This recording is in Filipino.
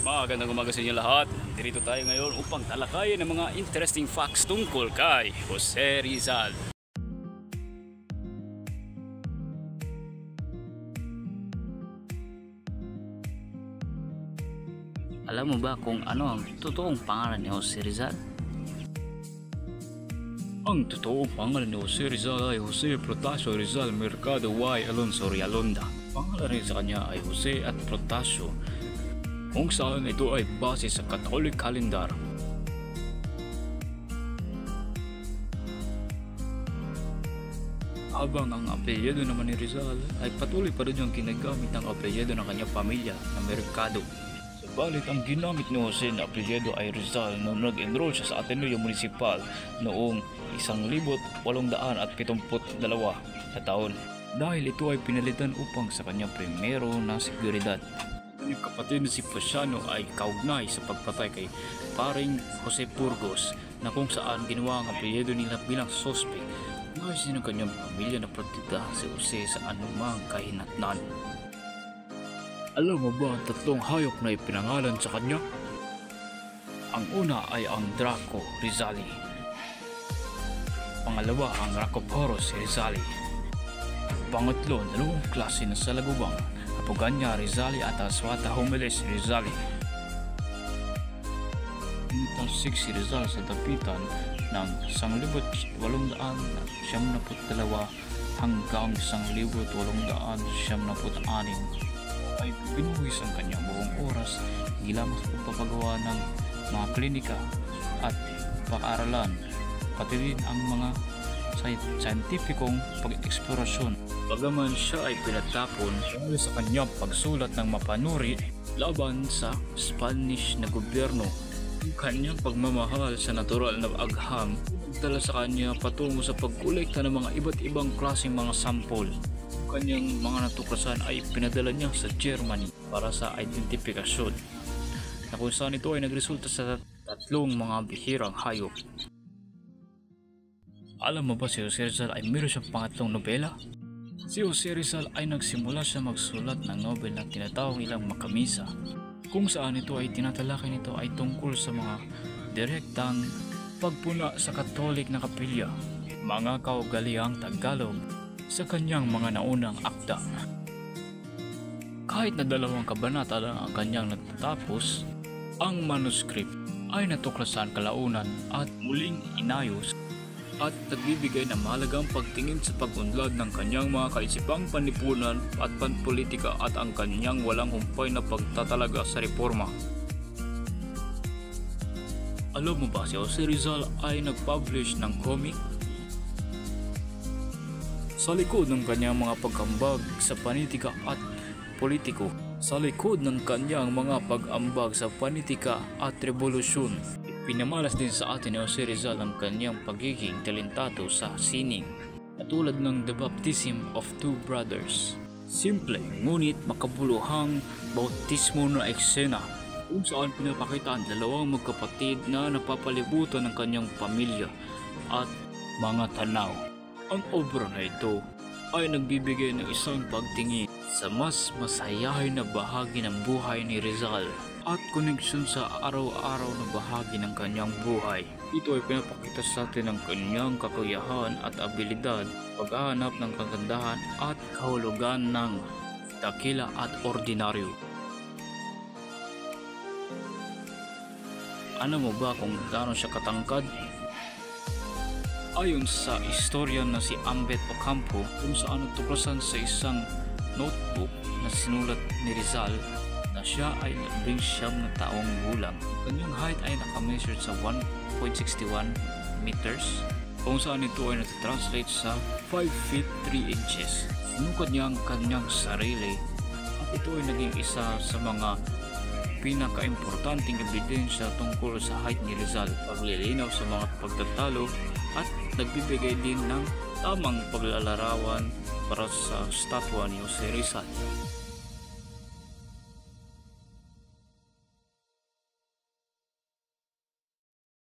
Magandang umaga sa inyo lahat. Dito tayo ngayon upang talakayin ang mga interesting facts tungkol kay Jose Rizal. Alam mo ba kung ano ang totoong pangalan ni Jose Rizal? Ang totoong pangalan ni Jose Rizal ay Jose Protasio Rizal Mercado Y. Alonso Rialonda. Pangalan rin sa kanya ay Jose at Protasio, kung saan ito ay base sa Catholic calendar. Habang ang apelyido naman ni Rizal ay patuloy pa rin yung ginagamit ng apelyido ng kanyang pamilya na Mercado. Subalit ang ginamit ni Jose na apelyido ay Rizal noong nag-enroll siya sa Ateneo Municipal noong 1872 na taon, dahil ito ay pinalitan upang sa kanyang primero na seguridad. Ang kapatid na si Pasiano ay kaugnay sa pagpatay kay paring Jose Burgos, na kung saan ginawa ang apelyido nila bilang suspect. Nais din ang kanyang pamilya na protekta si Jose sa anumang kahinatnan. Alam mo ba ang tatlong hayop na ipinangalan sa kanya? Ang una ay ang Draco Rizali. Pangalawa ang Racophoros Rizali. Pangatlo, dalawang klase na salagubang, Apogania Rizali at Aswata Homiles Rizali. Pinitang si Rizal sa dapitan ng 1872 hanggang 1886 ay binuhis ang kanyang buong oras lamang sa pagpapagawa ng mga klinika at pag-aaralan, pati rin ang mga scientificong pag-eksplorasyon. Bagaman siya ay pinatapon dahil sa kanyang pagsulat ng mapanuri laban sa Spanish na gobyerno, ang kanyang pagmamahal sa natural na agham nagdala sa kanya patungo sa pagkolekta ng mga iba't ibang klaseng mga sampol. Ang kanyang mga natuklasan ay pinadala niya sa Germany para sa identifikasyon, na kung saan ito ay nagresulta sa tatlong mga bihirang hayop. Alam mo ba si Jose Rizal ay meron siyang pangatlong nobela? Si Jose Rizal ay nagsimula siya magsulat ng novel na tinatawag nilang Makamisa, kung saan ito ay tinatalakay nito ay tungkol sa mga direktang pagpuna sa Katolik na kapilya, mga kaugaliang Tagalog sa kanyang mga naunang akda. Kahit na 2 kabanata lang ang kanyang natatapos, ang manuscript ay natuklasan kalaunan at muling inayos at nagbibigay ng mahalagang pagtingin sa pag-unlad ng kanyang mga kaisipang panlipunan at panpolitika at ang kanyang walang humpay na pagtatalaga sa reforma. Alam mo ba si Jose Rizal ay nag-publish ng comic? Sa likod ng kanyang mga pag-ambag sa panitika at politiko, sa likod ng kanyang mga pag-ambag sa panitika at revolusyon, pinamalas din sa atin ni Jose Rizal ang kanyang pagiging talentado sa sining, katulad ng The Baptism of Two Brothers. Simple ngunit makabuluhang bautismo na eksena, kung saan pinapakita ang dalawang magkapatid na napapalibutan ng kanyang pamilya at mga tanaw. Ang obra na ito ay nagbibigay ng isang pagtingin sa mas masayahin na bahagi ng buhay ni Rizal at koneksyon sa araw-araw na bahagi ng kanyang buhay. Ito ay pinapakita sa atin ang kanyang kakayahan at abilidad, paghahanap ng kagandahan at kahulugan ng dakila at ordinaryo. Ano mo ba kung gaano siya katangkad? Ayon sa istoryan na si Ambet Ocampo, kung saan natuklasan sa isang notebook na sinulat ni Rizal na siya ay 19 na taong gulang. Kanyang height ay nakameasure sa 1.61 meters, kung saan ito ay natitranslate sa 5 feet 3 inches. Sinukad niya ang kanyang sarili at ito ay naging isa sa mga pinaka-importanting ebidensya tungkol sa height ni Rizal, paglilinaw sa mga pagtatalo at nagbibigay din ng tamang paglalarawan para sa statwa ni Jose Rizal.